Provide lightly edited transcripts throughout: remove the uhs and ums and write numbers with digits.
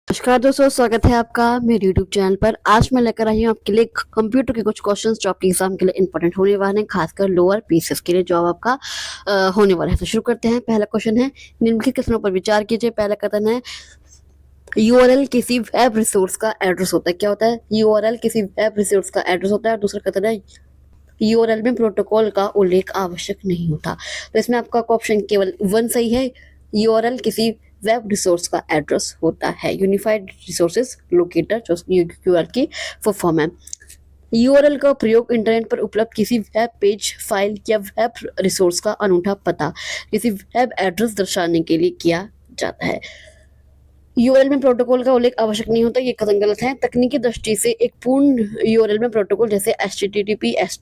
नमस्कार दोस्तों, स्वागत है आपका मेरे यूट्यूब चैनल पर। आज मैं लेकर आई हूँ आपके लिए कंप्यूटर के कुछ क्वेश्चंस जो आपके एग्जाम के लिए इंपॉर्टेंट होने वाले हैं, खासकर लोअर पीसीएस के लिए जो आपका होने वाला है। तो शुरू करते हैं। पहला क्वेश्चन है, निम्नलिखित कथनों पर विचार कीजिए। पहला कथन है, यूआरएल किसी वेब रिसोर्स का एड्रेस होता है। क्या होता है? यूआरएल किसी वेब रिसोर्स का एड्रेस होता है। दूसरा कथन है, यूआरएल में प्रोटोकॉल का उल्लेख आवश्यक नहीं होता। तो इसमें आपका ऑप्शन केवल 1 सही है। यूआरएल किसी वेब रिसोर्स का एड्रेस होता है। यूनिफाइड रिसोर्सेज लोकेटर जो यूआरएल की फुल फॉर्म है। यूआरएल का प्रयोग इंटरनेट पर उपलब्ध किसी वेब पेज, फाइल या वेब रिसोर्स का अनूठा पता, किसी वेब एड्रेस दर्शाने के लिए किया जाता है। यूआरएल में प्रोटोकॉल का उल्लेख आवश्यक नहीं होता, ये कथन गलत है। तकनीकी दृष्टि से एक पूर्ण यूआरएल में प्रोटोकॉल जैसे HTTPS,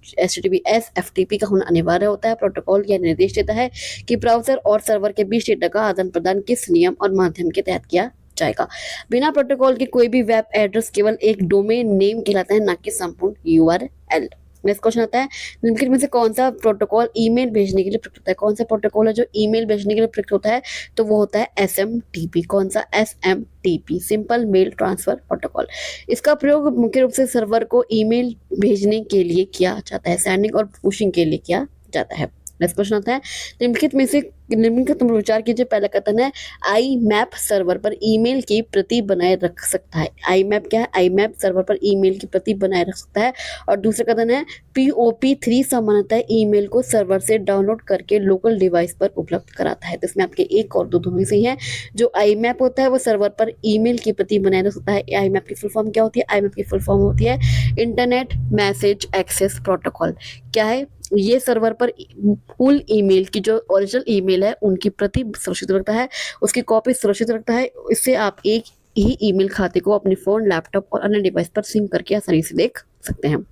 FTP का होना अनिवार्य होता है। प्रोटोकॉल यह निर्देश देता है कि ब्राउजर और सर्वर के बीच डेटा का आदान प्रदान किस नियम और माध्यम के तहत किया जाएगा। बिना प्रोटोकॉल के कोई भी वेब एड्रेस केवल एक डोमेन नेम कहलाता है, ना कि संपूर्ण यूआरएल। नेक्स्ट क्वेश्चन आता है, निम्नलिखित में से कौन सा प्रोटोकॉल ईमेल भेजने के लिए प्रयुक्त होता है? कौन सा प्रोटोकॉल है जो ईमेल भेजने के लिए प्रयुक्त होता है? तो वो होता है SMTP। कौन सा? SMTP, simple mail transfer protocol. इसका प्रयोग मुख्य रूप से सर्वर को ईमेल भेजने के लिए किया जाता है, सेंडिंग और पुशिंग के लिए किया जाता है। नेक्स्ट क्वेश्चन आता है, निम्नलिखित तुम विचार कीजिए। पहला कथन है, IMAP सर्वर पर ईमेल की प्रति बनाए रख सकता है। IMAP क्या है? IMAP सर्वर पर ईमेल की प्रति बनाए रख सकता है। और दूसरा कथन है, POP3 सामान्यतः ईमेल को सर्वर से डाउनलोड करके लोकल डिवाइस पर उपलब्ध कराता है। तो इसमें आपके एक और दो दोनों सही है। जो IMAP होता है वो सर्वर पर ईमेल की प्रति बनाए रख सकता है। IMAP की फुल फॉर्म क्या होती है? IMAP की फुल फॉर्म होती है इंटरनेट मैसेज एक्सेस प्रोटोकॉल। क्या है ये? सर्वर पर मूल ईमेल की जो ओरिजिनल ईमेल है उनकी प्रति सुरक्षित रखता है, उसकी कॉपी सुरक्षित रखता है। इससे आप एक ही ईमेल खाते को अपने फोन, लैपटॉप और अन्य डिवाइस पर सिंक करके आसानी से देख सकते हैं।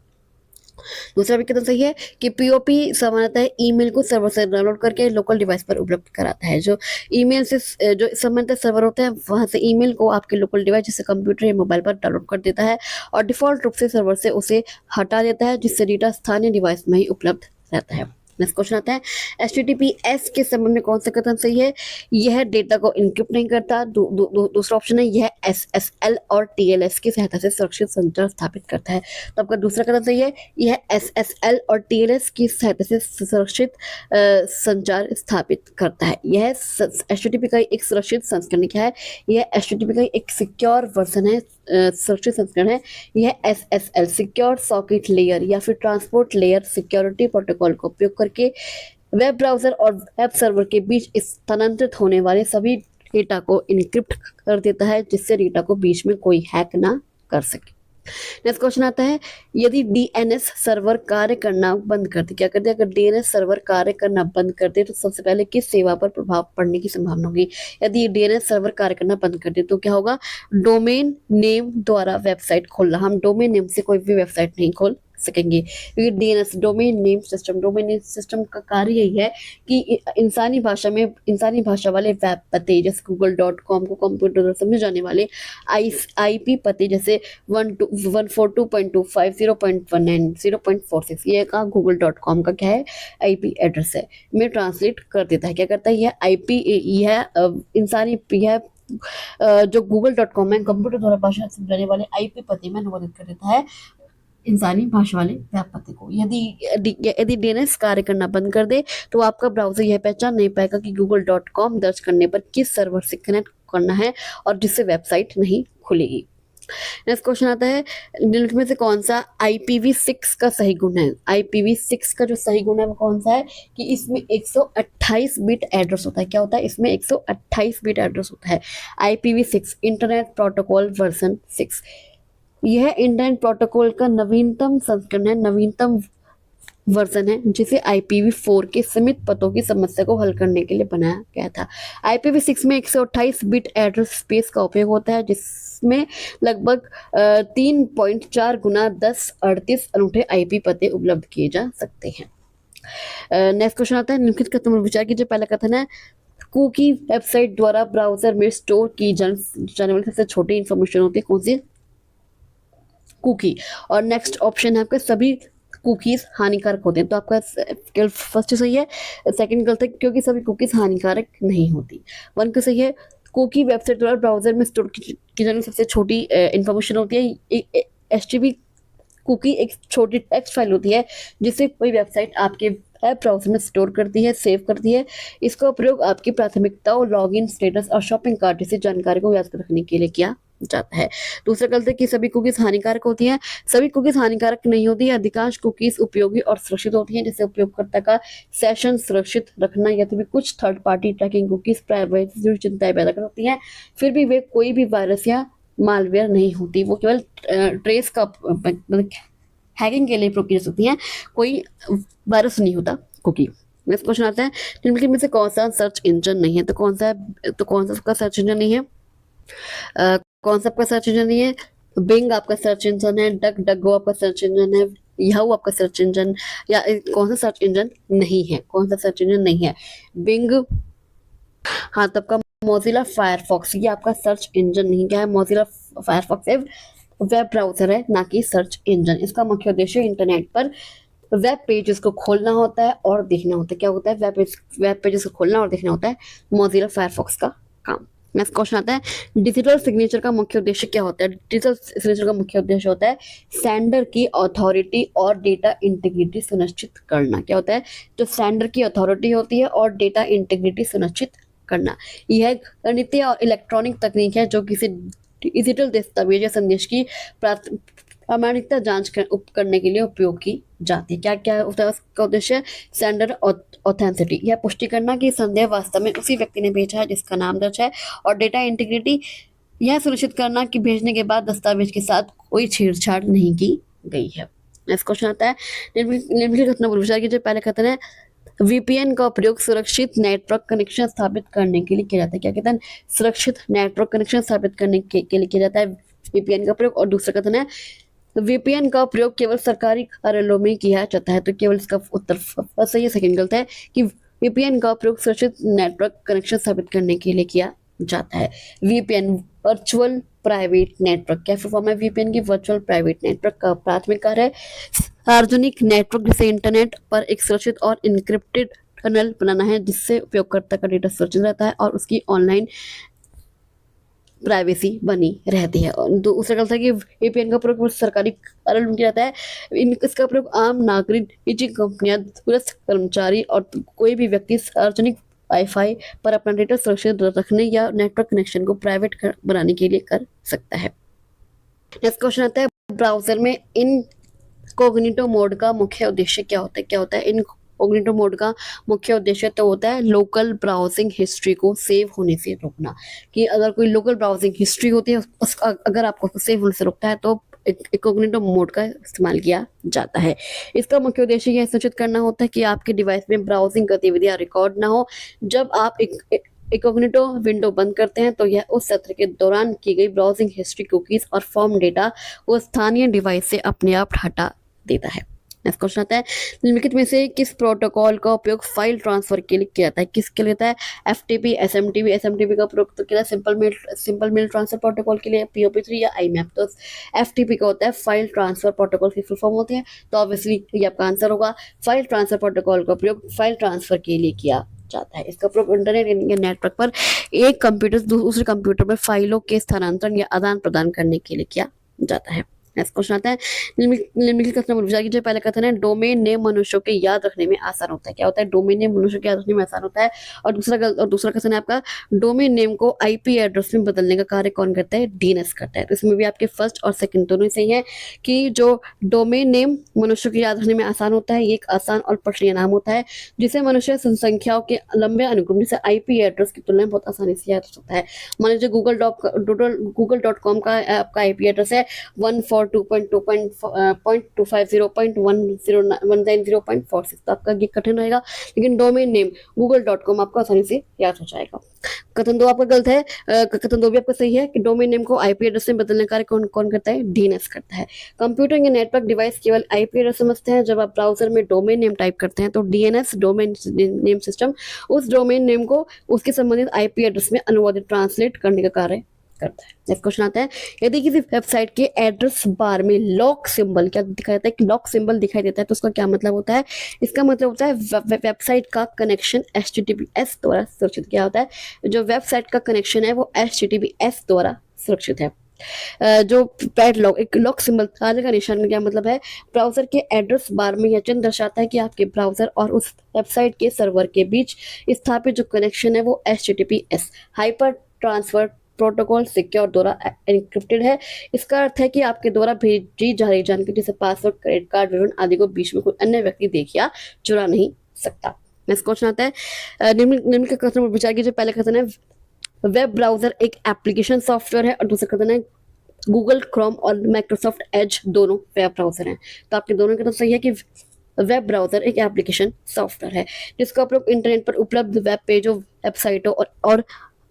दूसरा विकल्प सही है कि POP सामान्यतः ईमेल को सर्वर से डाउनलोड करके लोकल डिवाइस पर उपलब्ध कराता है। जो ईमेल से जो सामान्यतः सर्वर होते हैं वहां से ईमेल को आपके लोकल डिवाइस जैसे कंप्यूटर या मोबाइल पर डाउनलोड कर देता है और डिफॉल्ट रूप से सर्वर से उसे हटा देता है, जिससे डेटा स्थानीय डिवाइस में ही उपलब्ध रहता है। नेक्स्ट क्वेश्चन आता है, HTTPS के संबंध में कौन सा कथन सही है? यह डेटा को इनक्रिप्ट नहीं करता। दूसरा ऑप्शन है, यह SSL और TLS की सहायता से सुरक्षित संचार स्थापित करता है। तो आपका दूसरा कथन सही है, यह SSL और TLS की सहायता से सुरक्षित संचार स्थापित करता है। यह HTTP का एक सुरक्षित संस्करण क्या है? यह HTTP का एक सिक्योर वर्जन है, सुरक्षित संस्करण है। यह SSL सिक्योर सॉकेट लेयर या फिर ट्रांसपोर्ट लेयर सिक्योरिटी प्रोटोकॉल का उपयोग करके वेब ब्राउजर और वेब सर्वर के बीच स्थानांतरित होने वाले सभी डेटा को इनक्रिप्ट कर देता है, जिससे डेटा को बीच में कोई हैक ना कर सके। नेक्स्ट क्वेश्चन आता है, यदि DNS सर्वर कार्य करना बंद कर दे, क्या कर दे? अगर DNS सर्वर कार्य करना बंद कर दे तो सबसे पहले किस सेवा पर प्रभाव पड़ने की संभावना होगी? यदि DNS सर्वर कार्य करना बंद कर दे तो क्या होगा? डोमेन नेम द्वारा वेबसाइट खोलना। हम डोमेन नेम से कोई भी वेबसाइट नहीं खोल सकेंगे, क्योंकि DNS डोमेन नेम सिस्टम का कार्य यही है कि इंसानी भाषा वाले वेब पते जैसे google.com को कंप्यूटर द्वारा समझे जाने वाले IP पते जैसे 142.250.19.46 ये का google.com का क्या है? IP एड्रेस है, में ट्रांसलेट कर देता है। क्या करता है? यह IP यह इंसानी यह जो google.com है कंप्यूटर द्वारा भाषा समझाने वाले IP पते में अनुवादित कर देता है इंसानी भाषा वाले वेब पते को। यदि DNS कार्य करना बंद कर दे तो आपका ब्राउजर यह पहचान नहीं पाएगा कि google.com दर्ज करने पर किस सर्वर से कनेक्ट करना है और जिससे वेबसाइट नहीं खुलेगी। नेक्स्ट क्वेश्चन आता है, निम्नलिखित में से कौन सा IPv6 का सही गुण है? IPv6 का जो सही गुण है वो कौन सा है? कि इसमें 128 बिट एड्रेस होता है। क्या होता है? इसमें 128 बिट एड्रेस होता है। IPv6 इंटरनेट प्रोटोकॉल वर्जन 6, यह इंटरनेट प्रोटोकॉल का नवीनतम संस्करण है, नवीनतम वर्जन है, जिसे IPv4 के सीमित पतों की समस्या को हल करने के लिए बनाया गया था। IPv6 में 128 बिट एड्रेस स्पेस का उपयोग होता है, जिसमें लगभग 3.4 गुना 1038 अनूठे IP पते उपलब्ध किए जा सकते हैं। नेक्स्ट क्वेश्चन आता है, निम्नलिखित का तुम विचार कीजिए। पहला कथन है, कुकी वेबसाइट द्वारा ब्राउजर में स्टोर की जाने वाली सबसे छोटी इंफॉर्मेशन होती है। कौन सी? कुकी। और नेक्स्ट ऑप्शन है आपका, सभी कुकीज हानिकारक होते हैं। तो आपका फर्स्ट सही है, सेकंड गलत है क्योंकि सभी कुकीज हानिकारक नहीं होती। वन का सही है, कुकी वेबसाइट द्वारा ब्राउजर में स्टोर की जाने सबसे छोटी इंफॉर्मेशन होती है। एचटीटीपी कुकी एक छोटी टेक्स्ट फाइल होती है जिसे कोई वेबसाइट आपके ऐप ब्राउजर में स्टोर करती है, सेव करती है। इसका उपयोग आपकी प्राथमिकताओं, लॉगिन स्टेटस और शॉपिंग कार्ट जैसी जानकारी को याद रखने के लिए किया जाता है। दूसरा गलत है कि सभी कुकीज हानिकारक होती हैं। सभी कुकीज हानिकारक नहीं होती है। अधिकांश कुकीज उपयोगी और सुरक्षित होती हैं, जैसे उपयोगकर्ता का सेशन सुरक्षित रखना या तो भी कुछ third party tracking cookies privacy से चिंताएं पैदा करती हैं, फिर भी वे कोई भी वायरस या मालवेयर नहीं होती। वो केवल ट्रेस का मतलब हैकिंग के लिए प्रोक्यूर्स होती हैं, कोई वायरस नहीं होता कुकी। नेक्स्ट क्वेश्चन आता है, निम्नलिखित में से कौन सा सर्च इंजन नहीं है? तो कौन सा आपका सर्च इंजन नहीं है? कौन सा आपका सर्च इंजन नहीं है? बिंग आपका सर्च इंजन है, डक डक गो आपका सर्च इंजन है, याहू आपका सर्च इंजन, या कौन सा सर्च इंजन नहीं है? कौन सा सर्च इंजन नहीं है? बिंग, हाँ तो आपका मोजिला फायरफॉक्स, ये आपका सर्च इंजन नहीं। क्या है? मोजिला फायरफॉक्स एक वेब ब्राउजर है, ना कि सर्च इंजन। इसका मुख्य उद्देश्य इंटरनेट पर वेब पेजेस को खोलना होता है और देखना होता है। क्या होता है? वेब पेजेस को खोलना और देखना होता है मोजिला फायरफॉक्स का काम। नेक्स्ट क्वेश्चन आता है, डिजिटल सिग्नेचर का मुख्य उद्देश्य क्या होता है? डिजिटल सिग्नेचर का मुख्य उद्देश्य होता है सेंडर की अथॉरिटी और डेटा इंटीग्रिटी सुनिश्चित करना। क्या होता है? जो सेंडर की अथॉरिटी होती है और डेटा इंटीग्रिटी सुनिश्चित करना। यह गणितीय और इलेक्ट्रॉनिक तकनीक है जो किसी डिजिटल दस्तावेज या संदेश की प्रामाणिकता जांच करने के लिए उपयोग की जाती है। क्या क्या होता है उसका उद्देश्य? सेंडर ऑथेंटिसिटी, यह पुष्टि करना कि संदेश वास्तव में उसी व्यक्ति ने भेजा है जिसका नाम दर्ज है, और डेटा इंटीग्रिटी, यह सुनिश्चित करना कि भेजने के बाद दस्तावेज के साथ कोई छेड़छाड़ नहीं की गई है। नेक्स्ट क्वेश्चन आता है, निम्नलिखित कथनों पर विचार कीजिए। पहले कथन है, वीपीएन का उपयोग सुरक्षित नेटवर्क कनेक्शन स्थापित करने के लिए किया जाता है। क्या कहते हैं? सुरक्षित नेटवर्क कनेक्शन स्थापित करने के लिए किया जाता है वीपीएन का प्रयोग। और दूसरा कथन है, वीपीएन का प्रयोग केवल सरकारी कार्यालयों में किया जाता है। तो केवल इसका उत्तर सही है, सेकंड गलत है कि वीपीएन का प्रयोग सुरक्षित नेटवर्क कनेक्शन स्थापित करने के लिए किया जाता है। वीपीएन वर्चुअल प्राइवेट नेटवर्क, क्या फॉर्म है वीपीएन की? वर्चुअल प्राइवेट नेटवर्क का प्राथमिक कार्य है सार्वजनिक नेटवर्क जैसे इंटरनेट पर एक सुरक्षित और इनक्रिप्टेड टनल बनाना है, जिससे उपयोगकर्ता का डेटा सुरक्षित रहता है और उसकी ऑनलाइन प्राइवेसी बनी रहती है। और दूसरा गलत है कि वीपीएन का प्रयोग सरकारी कार्यालय में किया जाता है। इसका प्रयोग आम नागरिक, निजी कंपनियां, दूरस्थ कर्मचारी और कोई भी व्यक्ति सार्वजनिक वाईफाई पर अपना डेटा सुरक्षित रखने या नेटवर्क कनेक्शन को प्राइवेट बनाने के लिए कर सकता है। नेक्स्ट क्वेश्चन आता है, ब्राउजर में इनकॉग्निटो मोड का मुख्य उद्देश्य क्या होता है? क्या होता है? इनकॉग्निटो मोड का मुख्य उद्देश्य तो होता है लोकल ब्राउजिंग हिस्ट्री को सेव होने से रोकना। कि अगर कोई लोकल ब्राउजिंग हिस्ट्री होती है उसका अगर आपको सेव होने से रोकता है तो इनकॉग्निटो मोड का इस्तेमाल किया जाता है। इसका मुख्य उद्देश्य यह सुनिश्चित करना होता है कि आपके डिवाइस में ब्राउजिंग गतिविधियां रिकॉर्ड ना हो। जब आप इनकॉग्निटो विंडो बंद करते हैं तो यह उस सत्र के दौरान की गई ब्राउजिंग हिस्ट्री, कुकीज और फॉर्म डेटा को स्थानीय डिवाइस से अपने आप हटा देता है। नेक्स्ट क्वेश्चन आता है, निम्नलिखित में से किस प्रोटोकॉल का उपयोग फाइल ट्रांसफर के लिए किया जाता है? किसके लिए होता है? FTP, SMTP. एसएमटीपी का प्रयोग तो किया सिंपल मेल ट्रांसफर प्रोटोकॉल के लिए, POP3 या IMAP। तो एफटीपी का होता है फाइल ट्रांसफर प्रोटोकॉल की फुल फॉर्म होती है। तो ऑब्वियसली ये आपका आंसर होगा। फाइल ट्रांसफर प्रोटोकॉल का प्रयोग फाइल ट्रांसफर के लिए किया जाता है। इसका प्रयोग इंटरनेट या नेटवर्क पर एक कंप्यूटर से दूसरे कंप्यूटर पर फाइलों के स्थानांतरण या आदान प्रदान करने के लिए किया जाता है। नेक्स्ट क्वेश्चन आता है, निम्नलिखित कथनों पर विचार कीजिए। पहला कथन है, डोमेन नेम मनुष्यों के याद रखने में आसान होता है। क्या होता है? डोमेन नेम मनुष्यों के याद रखने में आसान होता है। और दूसरा कथन है आपका, डोमेन नेम को IP एड्रेस में बदलने का कार्य कौन करता है? DNS करता है। तो इसमें भी आपके फर्स्ट और सेकंड दोनों सही है कि जो डोमेन नेम मनुष्यों के याद रखने में आसान होता है, ये एक आसान और पठनीय नाम होता है जिसे मनुष्य संख्याओं के लंबे अनुक्रम जैसे IP एड्रेस की तुलना में बहुत आसानी से याद रख सकता है। मान लीजिए google.com का आपका IP एड्रेस है 142.2.250.190.46, तो आपका ये कठिन रहेगा, लेकिन डोमेन नेम google.com आपको आसानी से याद हो जाएगा। कथन दो आपका गलत है। कथन दो भी आपका सही है कि डोमेन नेम को IP एड्रेस में बदलने का कार्य कौन करता है? DNS करता है। कंप्यूटर या नेटवर्क डिवाइस केवल IP एड्रेस समझते हैं। जब आप ब्राउजर में डोमेन नेम टाइप करते हैं तो DNS डोमेन नेम सिस्टम उस डोमेन नेम को उसके संबंधित IP एड्रेस में अनुवादित ट्रांसलेट करने का कार्य करता है। नेक्स्ट क्वेश्चन आता है, यदि किसी वेबसाइट के एड्रेस बार में लॉक सिंबल क्या दिखाई देता है कि लॉक सिंबल दिखाई देता है तो उसका क्या मतलब होता है? इसका मतलब होता है वेबसाइट का कनेक्शन HTTPS द्वारा सुरक्षित। क्या होता है? जो वेबसाइट का कनेक्शन है वो HTTPS द्वारा सुरक्षित है। जो पैडलॉक एक लॉक सिंबल ताले का निशान का क्या मतलब है? ब्राउजर के एड्रेस बार में यह चिन्ह दर्शाता है कि आपके ब्राउजर और उस वेबसाइट के सर्वर के बीच स्थापित जो कनेक्शन है वो HTTPS hyper transfer protocol secure द्वारा एन्क्रिप्टेड है। इसका अर्थ है कि आपके द्वारा भेजी जा रही जानकारी जैसे पासवर्ड, क्रेडिट कार्ड विवरण आदि को बीच में कोई अन्य व्यक्ति देख या चुरा नहीं सकता। नेक्स्ट क्वेश्चन आता है, निम्न के कथन पर विचार कीजिए। पहले कथन है वेब ब्राउजर एक एप्लीकेशन सॉफ्टवेयर है और दूसरा कथन है गूगल क्रोम और माइक्रोसॉफ्ट एज दोनों वेब ब्राउजर हैं। तो आपके दोनों का तो सही है कि वेब ब्राउजर एक एप्लीकेशन सॉफ्टवेयर है जिसका उपयोग इंटरनेट पर उपलब्ध वेब पेजों, वेबसाइटों और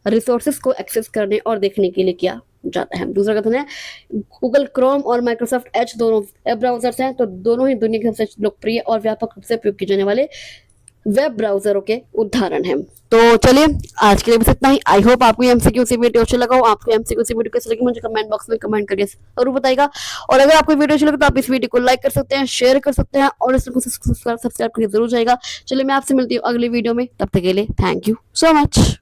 रिसोर्सेज को एक्सेस करने और देखने के लिए किया जाता है। दूसरा कथन है गूगल क्रोम और माइक्रोसॉफ्ट एज दोनों वेब ब्राउजर्स हैं, तो दोनों ही दुनिया के सबसे लोकप्रिय और व्यापक रूप से उपयोग किए जाने वाले वेब ब्राउजरों के उदाहरण हैं। तो चलिए आज के लिए बस इतना ही। आई होप आपको एमसीक्यू सी वीडियो अच्छा लगा हो। आपको एमसीक्यू सी वीडियो कैसे लगी मुझे कमेंट बॉक्स में कमेंट करके जरूर बताइएगा। और अगर आपको वीडियो अच्छी लगे तो आप इस वीडियो को लाइक कर सकते हैं, शेयर कर सकते हैं और इस सब्सक्राइब करके जरूर जाएगा। चलिए मैं आपसे मिलती हूँ अगली वीडियो में, तब तक के लिए थैंक यू सो मच।